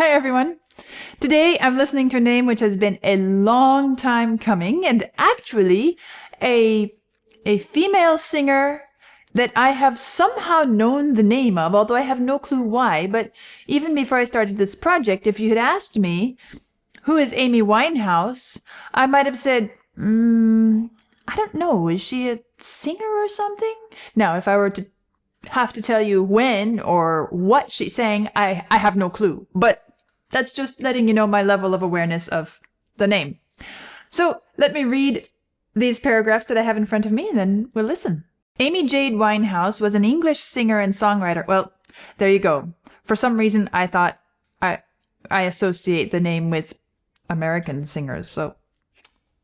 Hi everyone. Today I'm listening to a name which has been a long time coming, and actually a female singer that I have somehow known the name of, although I have no clue why. But even before I started this project, if you had asked me who is Amy Winehouse, I might have said, I don't know, is she a singer or something? Now, if I were to have to tell you when or what she sang, I have no clue. But that's just letting you know my level of awareness of the name. So let me read these paragraphs that I have in front of me, and then we'll listen. Amy Jade Winehouse was an English singer and songwriter. Well, there you go. For some reason, I thought I associate the name with American singers, so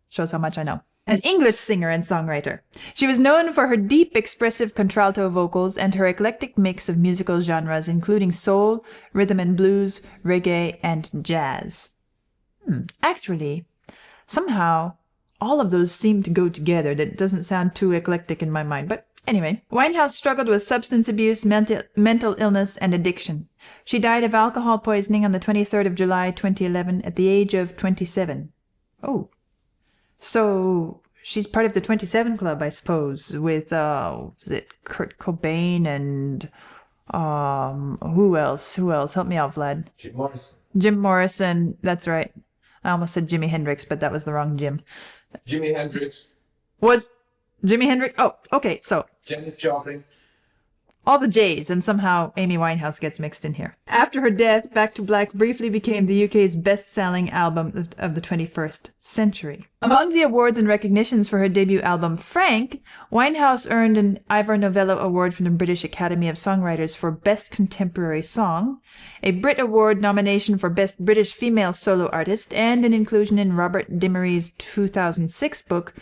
shows how much I know. An English singer and songwriter. She was known for her deep, expressive contralto vocals and her eclectic mix of musical genres, including soul, rhythm and blues, reggae, and jazz. Actually, somehow, all of those seem to go together. That doesn't sound too eclectic in my mind, but anyway. Winehouse struggled with substance abuse, mental illness, and addiction. She died of alcohol poisoning on the 23rd of July, 2011, at the age of 27. Oh. So she's part of the 27 Club, I suppose, with is it Kurt Cobain and who else? Help me out, Vlad. Jim Morrison. Jim Morrison, that's right. I almost said Jimi Hendrix, but that was the wrong Jim. Jimi Hendrix. Was Jimi Hendrix? Oh, okay, so Janis Joplin. all the J's, and somehow Amy Winehouse gets mixed in here. After her death, Back to Black briefly became the UK's best-selling album of the 21st century. Among the awards and recognitions for her debut album, Frank, Winehouse earned an Ivor Novello Award from the British Academy of Songwriters for Best Contemporary Song, a Brit Award nomination for Best British Female Solo Artist, and an inclusion in Robert Dimery's 2006 book,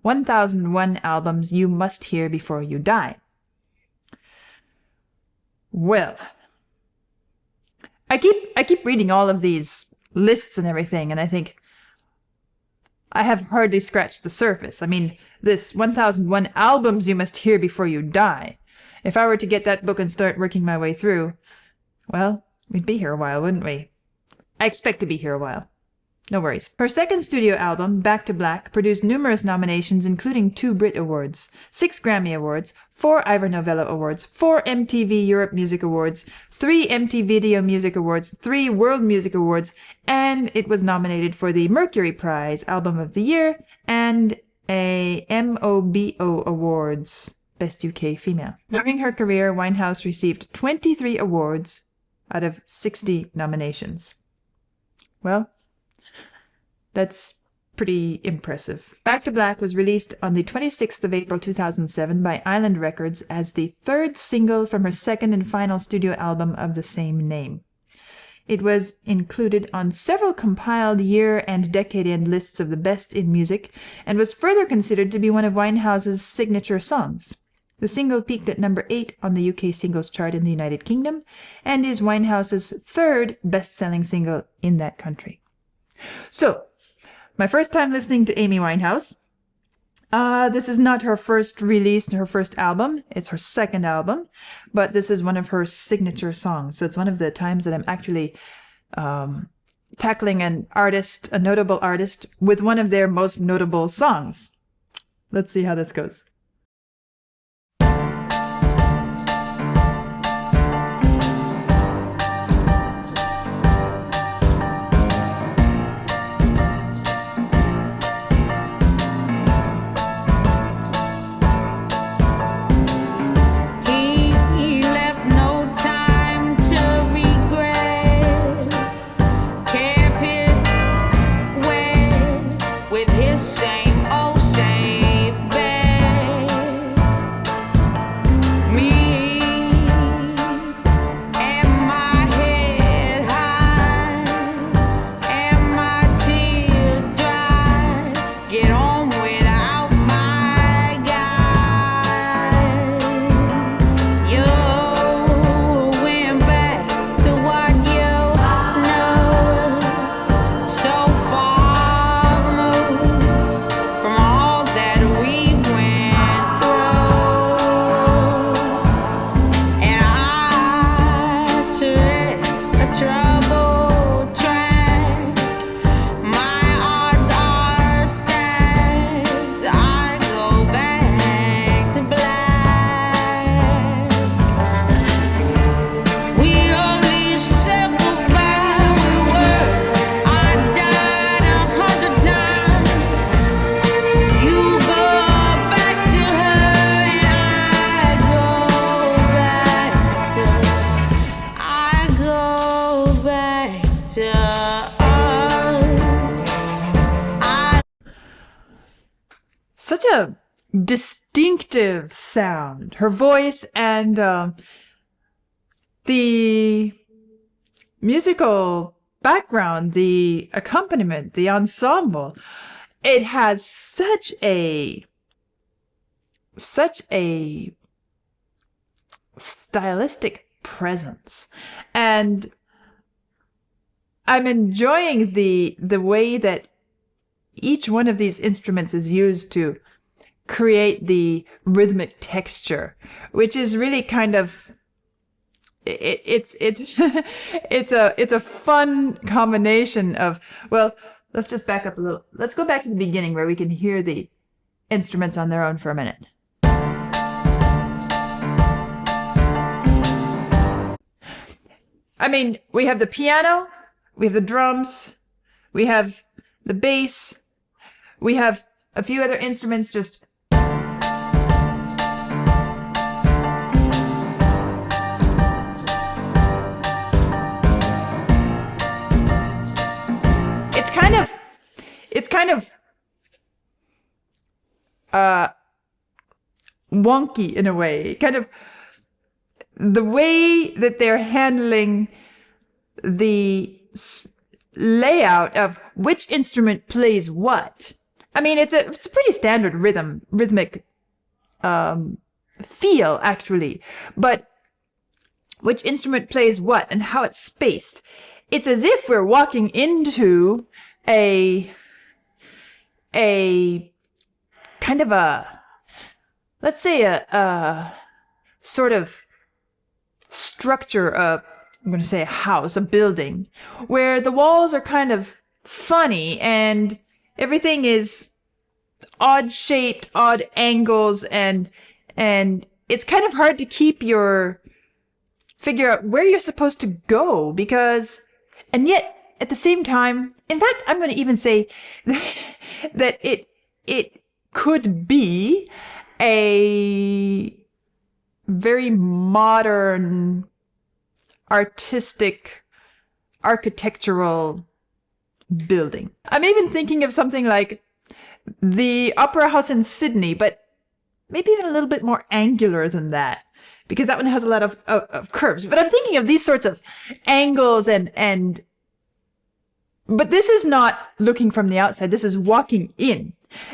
1001 Albums You Must Hear Before You Die. Well, I keep reading all of these lists and everything, and I think I have hardly scratched the surface. I mean, this 1001 albums you must hear before you die. If I were to get that book and start working my way through, well, we'd be here a while, wouldn't we? I expect to be here a while. No worries. Her second studio album, Back to Black, produced numerous nominations, including 2 Brit Awards, 6 Grammy Awards, 4 Ivor Novello Awards, 4 MTV Europe Music Awards, 3 MTV Video Music Awards, 3 World Music Awards, and it was nominated for the Mercury Prize Album of the Year and a MOBO Awards Best UK Female. During her career, Winehouse received 23 awards out of 60 nominations. Well, that's pretty impressive. Back to Black was released on the 26th of April 2007 by Island Records as the 3rd single from her second and final studio album of the same name. It was included on several compiled year and decade-end lists of the best in music, and was further considered to be one of Winehouse's signature songs. The single peaked at number 8 on the UK singles chart in the United Kingdom, and is Winehouse's 3rd best-selling single in that country. So, my first time listening to Amy Winehouse. This is not her first release, her first album. It's her second album, but this is one of her signature songs. So it's one of the times that I'm actually tackling an artist, a notable artist, with one of their most notable songs. Let's see how this goes. Same old safe bet. such a distinctive sound. Her voice and the musical background, the accompaniment, the ensemble. It has such a stylistic presence, and I'm enjoying the way that each one of these instruments is used to create the rhythmic texture, which is really kind of it's it's a fun combination of, well, let's just back up a little. Let's go back to the beginning where we can hear the instruments on their own for a minute. I mean, we have the piano, we have the drums, we have the bass, we have a few other instruments just it's kind of wonky in a way. Kind of the way that they're handling the layout of which instrument plays what. I mean, it's a pretty standard rhythmic feel, actually, but which instrument plays what and how it's spaced. It's as if we're walking into a kind of a, let's say a sort of structure, I'm going to say a house, a building, where the walls are kind of funny and everything is odd shaped, odd angles, and it's kind of hard to figure out where you're supposed to go, because, and yet at the same time, in fact, I'm going to even say that it could be a very modern, artistic, architectural building. I'm even thinking of something like the Opera House in Sydney, but maybe even a little bit more angular than that, because that one has a lot of curves. But I'm thinking of these sorts of angles but this is not looking from the outside. This is walking in,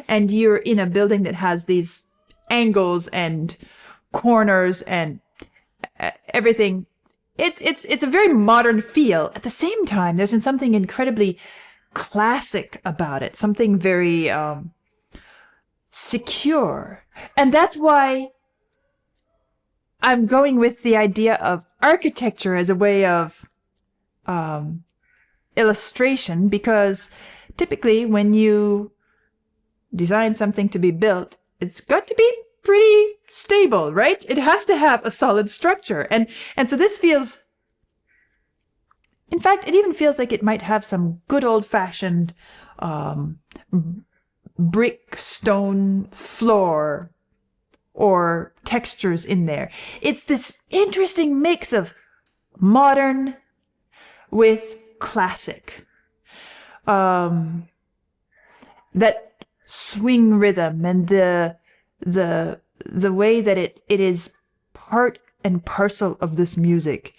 and you're in a building that has these angles and corners and everything. It's a very modern feel. At the same time, there's something incredibly classic about it, something very secure. And that's why I'm going with the idea of architecture as a way of illustration, because typically when you design something to be built, it's got to be pretty stable, right? It has to have a solid structure. And so this feels, in fact, it even feels like it might have some good old-fashioned brick, stone floor or textures in there. It's this interesting mix of modern with classic. That swing rhythm and the way that it is part and parcel of this music.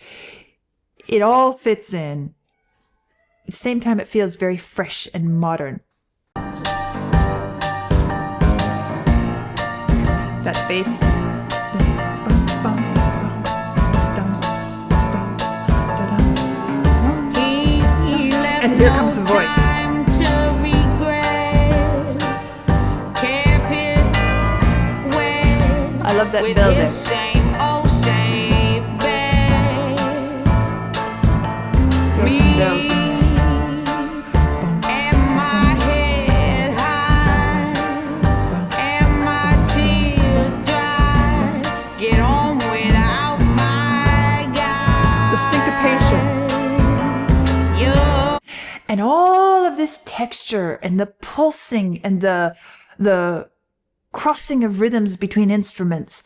It all fits in. At the same time, it feels very fresh and modern. That bass. And here comes the voice. I love that building. Still some bells. And all of this texture and the pulsing and the crossing of rhythms between instruments.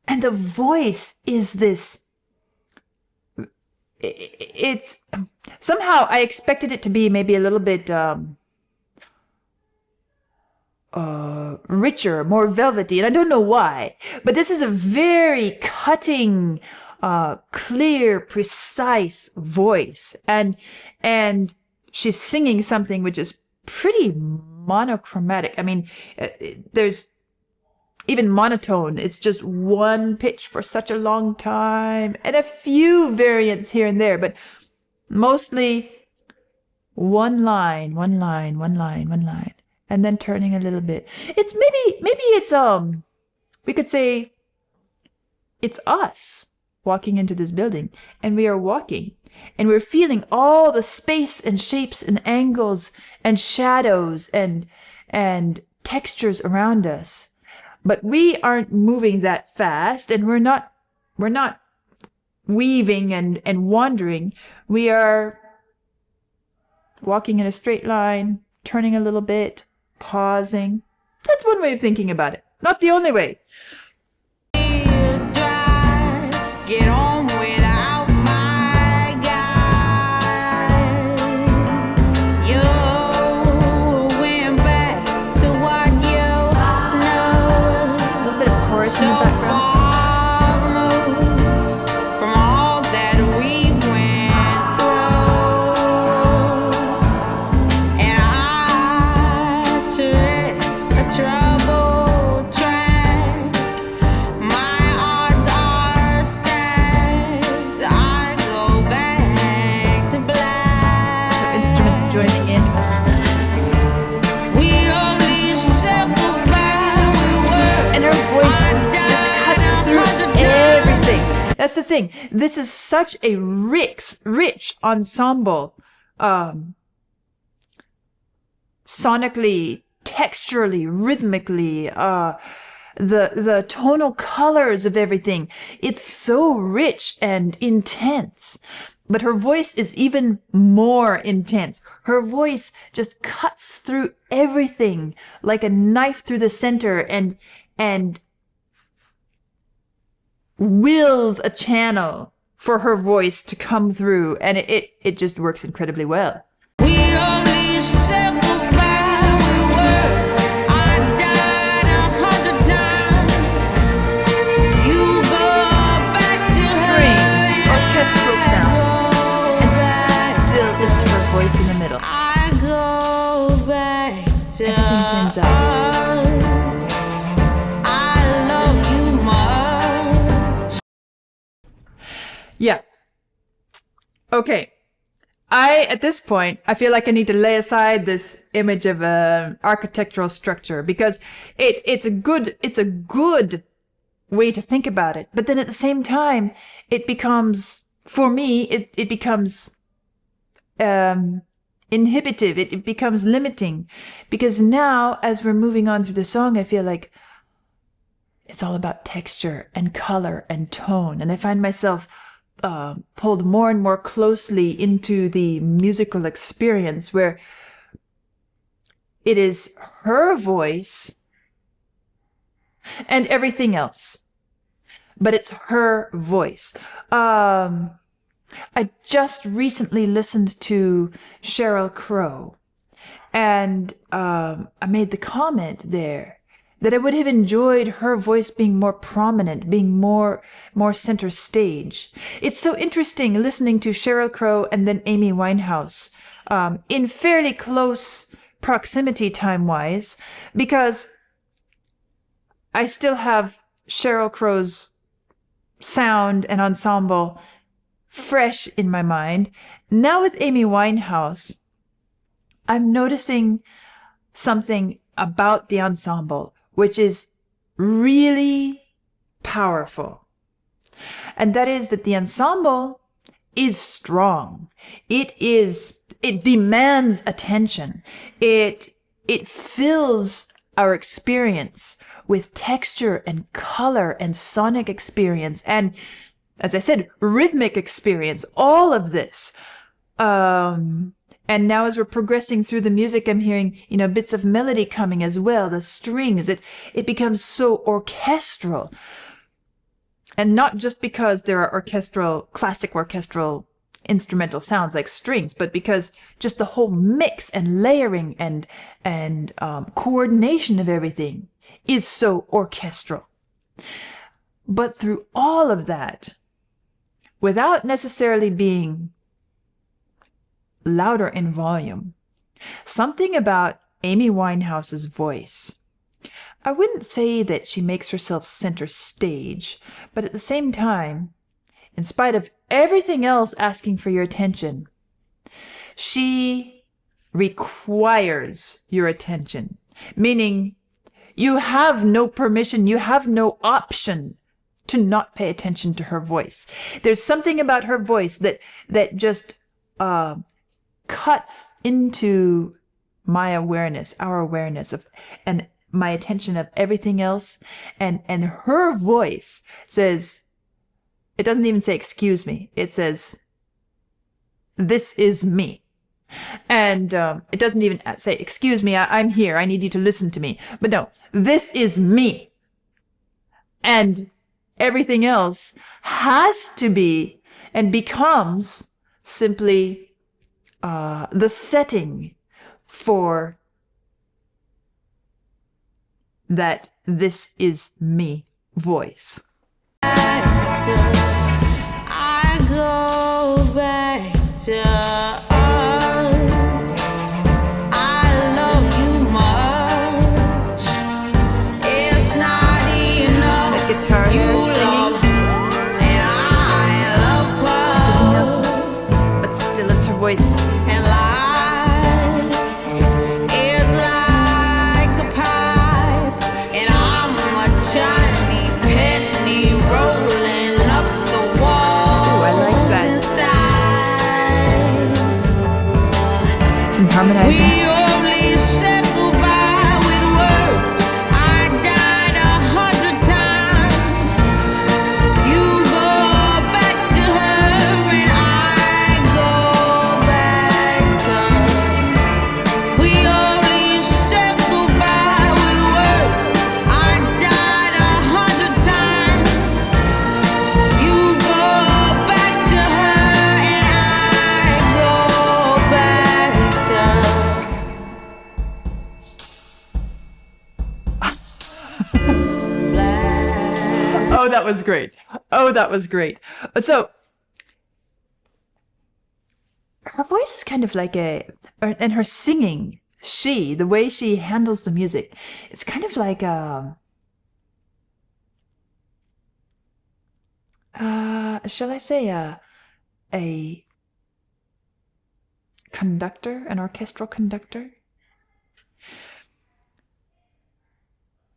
And the voice is this, it's somehow I expected it to be maybe a little bit richer, more velvety, and I don't know why, but this is a very cutting, clear, precise voice, and she's singing something which is pretty monochromatic. I mean, there's even monotone. It's just one pitch for such a long time, and a few variants here and there, but mostly one line, and then turning a little bit. It's maybe it's we could say it's us walking into this building, and we are walking, and we're feeling all the space and shapes and angles and shadows and textures around us. But we aren't moving that fast, and we're not weaving and wandering. We are walking in a straight line, turning a little bit, pausing. That's one way of thinking about it. Not the only way. Get on without my guy. You went back to what you know. A little bit of chorus in the So background. far removed from all that we went through, and I took a troubled track. My odds are stacked. I go back to black. Instruments joining in. We only said goodbye with words. And her voice I just died cuts through 100 times. everything. That's the thing. This is such a rich ensemble, sonically, texturally, rhythmically, the tonal colors of everything. It's so rich and intense. But her voice is even more intense. Her voice just cuts through everything like a knife through the center and wills a channel for her voice to come through, and it just works incredibly well. We only said goodbye with words. I died 100 times. You go back to Strings, orchestral sound, and still it's her voice in the middle. I go back to Everything turns out. I love you much. Yeah. Okay. At this point, I feel like I need to lay aside this image of an architectural structure, because it's a good way to think about it. But then at the same time, it becomes, for me, it becomes inhibitive. It becomes limiting, because now as we're moving on through the song, I feel like it's all about texture and color and tone, and I find myself pulled more and more closely into the musical experience, where it is her voice and everything else, but it's her voice. I just recently listened to Sheryl Crow, and I made the comment there that I would have enjoyed her voice being more prominent, being more center stage. It's so interesting listening to Sheryl Crow and then Amy Winehouse in fairly close proximity time-wise, because I still have Sheryl Crow's sound and ensemble fresh in my mind. Now with Amy Winehouse, I'm noticing something about the ensemble which is really powerful. And that is that the ensemble is strong. It demands attention. It fills our experience with texture and color and sonic experience and, as I said, rhythmic experience, all of this. And now as we're progressing through the music, I'm hearing, bits of melody coming as well, the strings. It becomes so orchestral. And not just because there are classic orchestral instrumental sounds like strings, but because just the whole mix and layering and coordination of everything is so orchestral. But through all of that, without necessarily being louder in volume, something about Amy Winehouse's voice, I wouldn't say that she makes herself center stage, but at the same time, in spite of everything else asking for your attention, she requires your attention, meaning you have no permission, you have no option to not pay attention to her voice. There's something about her voice that just cuts into my awareness, our awareness of, and my attention of everything else. And her voice says, it doesn't even say, excuse me. It says, this is me. And it doesn't even say, excuse me, I'm here. I need you to listen to me. But no, this is me. And everything else has to be and becomes simply the setting for that this is me voice. I go back to us. I love you much. It's not enough. That guitar You there love singing, and I love everything else, but still it's her voice. and life is like a pipe, and I'm a tiny penny rolling up the walls. Ooh, I like that. Inside. Some harmonizing. We only said goodbye with words. I died 100 times. You go back to her and I go back to her. We only said goodbye with words. I died 100 times. You go back to her and I go back to her. Oh, that was great. Oh, that was great. So, her voice is kind of like and her singing, the way she handles the music, it's kind of like shall I say a conductor, an orchestral conductor?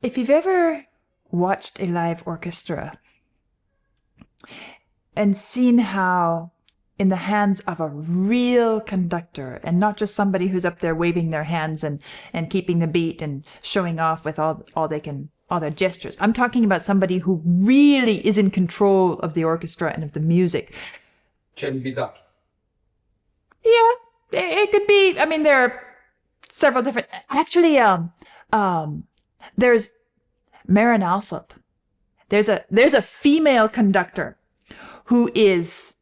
If you've ever watched a live orchestra and seen how in the hands of a real conductor, and not just somebody who's up there waving their hands and keeping the beat and showing off with all their gestures. I'm talking about somebody who really is in control of the orchestra and of the music. Can you be that? Yeah, it could be. I mean, there are several different. Actually, there's Marin Alsop. There's a female conductor who is.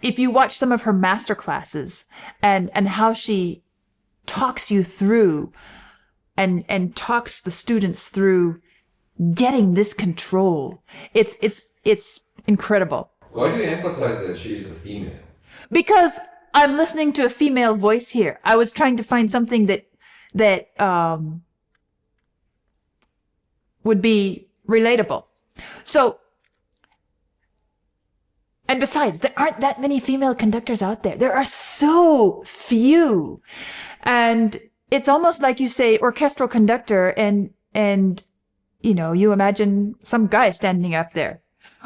If you watch some of her master classes and how she talks you through and talks the students through getting this control, it's incredible. Why do you emphasize that she is a female? Because I'm listening to a female voice here. I was trying to find something that would be relatable. So, and besides, there aren't that many female conductors out there. There are so few. And it's almost like you say orchestral conductor and you know, you imagine some guy standing up there.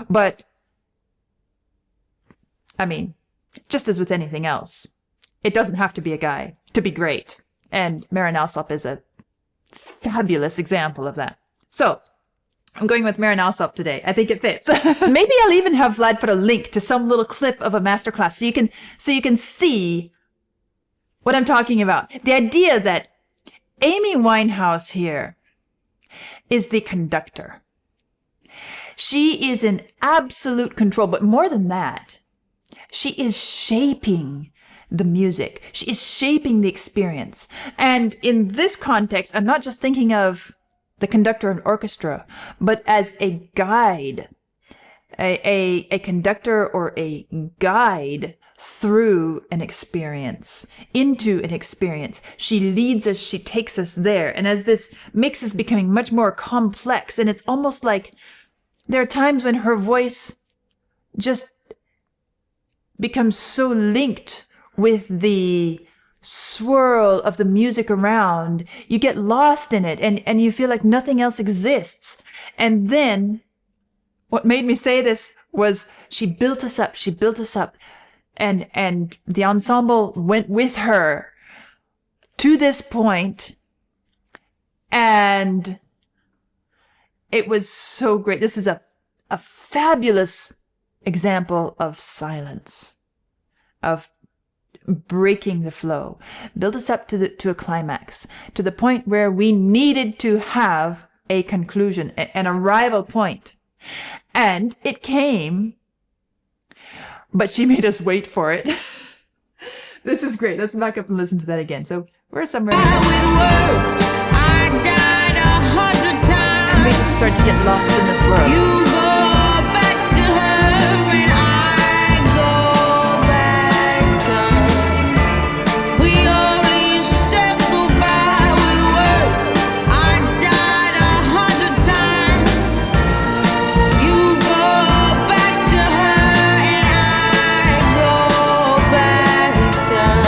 But I mean, just as with anything else, it doesn't have to be a guy to be great. And Marin Alsop is a fabulous example of that. So, I'm going with Marin Alsop today. I think it fits. Maybe I'll even have Vlad put a link to some little clip of a masterclass so you can see what I'm talking about. The idea that Amy Winehouse here is the conductor. She is in absolute control, but more than that, She is shaping the music. She is shaping the experience. And in this context, I'm not just thinking of the conductor and orchestra, but as a guide, a conductor or a guide through an experience, into an experience. She leads us, she takes us there. And as this mix is becoming much more complex, and it's almost like there are times when her voice just becomes so linked with the swirl of the music around, you get lost in it and you feel like nothing else exists. And then what made me say this was she built us up, and the ensemble went with her to this point, and it was so great. This is a fabulous example of silence, of breaking the flow, built us up to a climax, to the point where we needed to have a conclusion, an arrival point. And it came, but she made us wait for it. This is great. Let's back up and listen to that again. So we're somewhere in the middle. With words, I died 100 times. And we just start to get lost in this world. You go back to her and I go back to her. We only said goodbye with words. I died 100 times. You go back to her and I go back to her.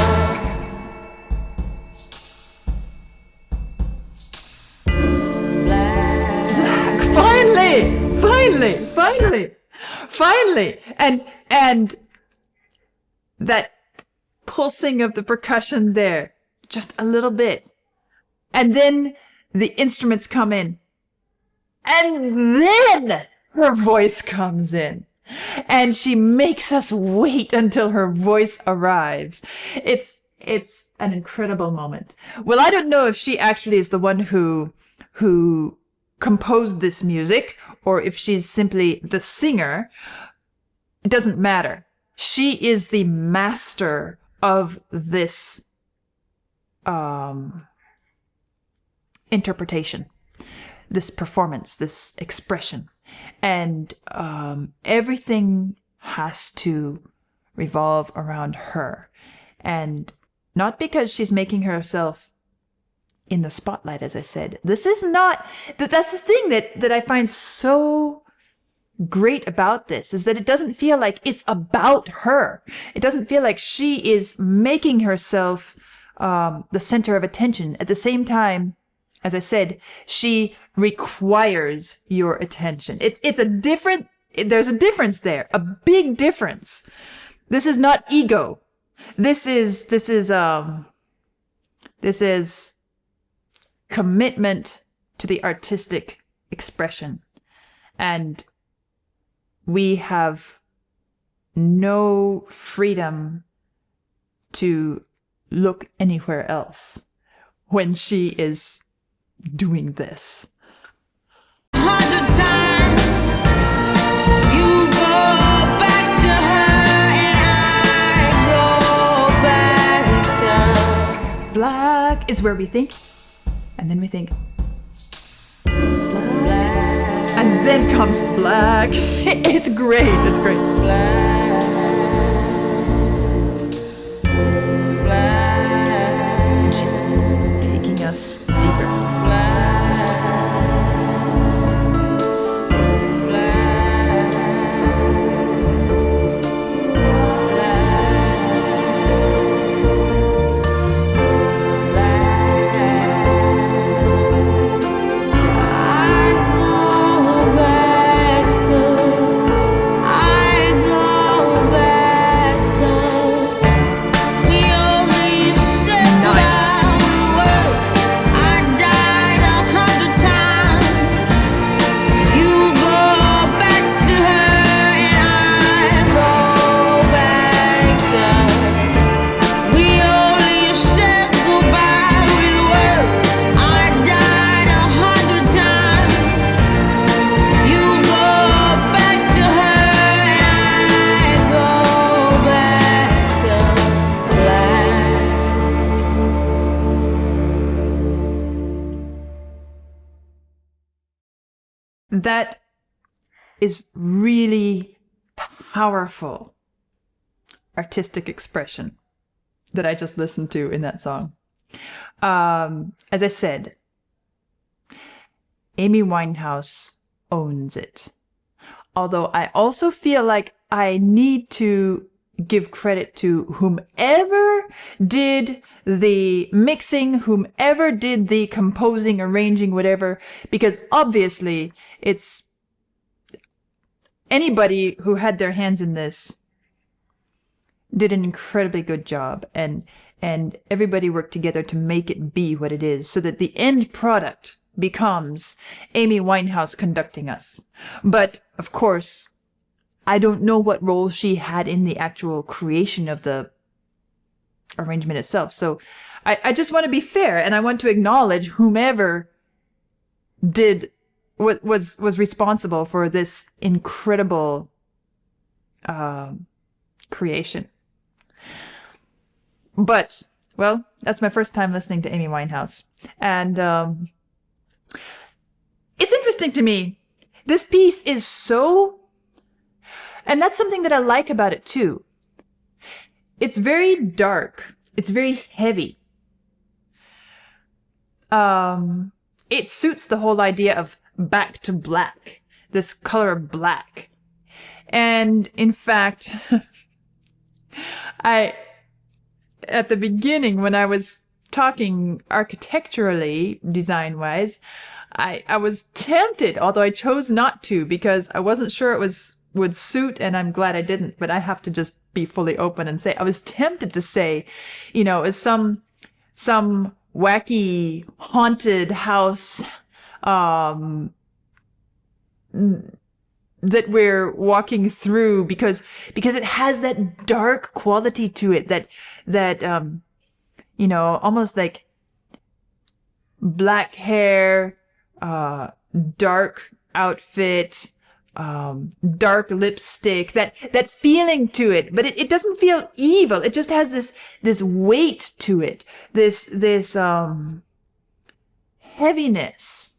Black. Finally. And that pulsing of the percussion there, just a little bit. And then the instruments come in. And then her voice comes in. And she makes us wait until her voice arrives. It's an incredible moment. Well, I don't know if she actually is the one who composed this music, or if she's simply the singer. It doesn't matter. She is the master of this interpretation, this performance, this expression. And everything has to revolve around her. And not because she's making herself in the spotlight, as I said. This is not, that's the thing that I find so great about this, is that it doesn't feel like it's about her. It doesn't feel like she is making herself the center of attention. At the same time, as I said, she requires your attention. There's a difference there, a big difference. This is not ego. This is commitment to the artistic expression. And we have no freedom to look anywhere else when she is doing this. 100 times. You go back to her and I go back to her. Black is where we think, and then we think black, and then comes black. It's great. It's great. Black. Black. And she's taking us deeper. Black. Black. I go back to that is really powerful artistic expression that I just listened to in that song. As I said, Amy Winehouse owns it. Although I also feel like I need to give credit to whomever did the mixing, whomever did the composing, arranging, whatever, because obviously it's anybody who had their hands in this did an incredibly good job, and everybody worked together to make it be what it is, so that the end product becomes Amy Winehouse conducting us. But of course, I don't know what role she had in the actual creation of the arrangement itself. So I just want to be fair, and I want to acknowledge whomever did what was responsible for this incredible creation. But, well, that's my first time listening to Amy Winehouse. And it's interesting to me. This piece is so... And that's something that I like about it, too. It's very dark. It's very heavy. It suits the whole idea of back to black. This color of black. And, in fact, at the beginning, when I was talking architecturally, design-wise, I was tempted, although I chose not to because I wasn't sure it would suit, and I'm glad I didn't, but I have to just be fully open and say, I was tempted to say, you know, as some wacky haunted house that we're walking through, because it has that dark quality to it, that you know, almost like black hair, dark outfit, dark lipstick, that feeling to it, but it doesn't feel evil. It just has this weight to it, this heaviness,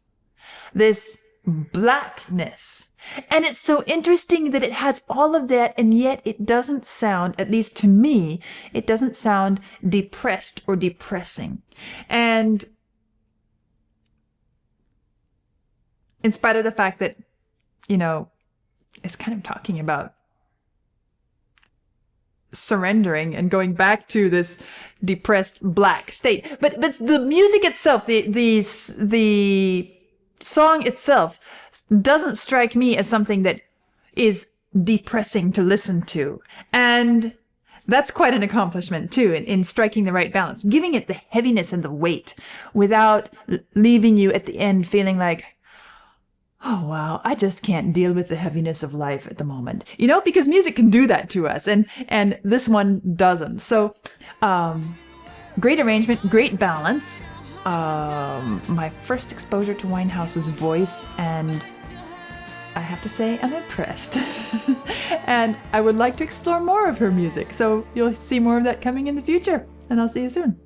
this blackness. And it's so interesting that it has all of that, and yet it doesn't sound, at least to me, it doesn't sound depressed or depressing. And in spite of the fact that, you know, it's kind of talking about surrendering and going back to this depressed black state. But the music itself, the song itself doesn't strike me as something that is depressing to listen to. And that's quite an accomplishment too, in striking the right balance, giving it the heaviness and the weight without leaving you at the end feeling like, oh wow, I just can't deal with the heaviness of life at the moment. You know, because music can do that to us, and this one doesn't. So great arrangement, great balance. My first exposure to Winehouse's voice, and I have to say I'm impressed. And I would like to explore more of her music, so you'll see more of that coming in the future, and I'll see you soon.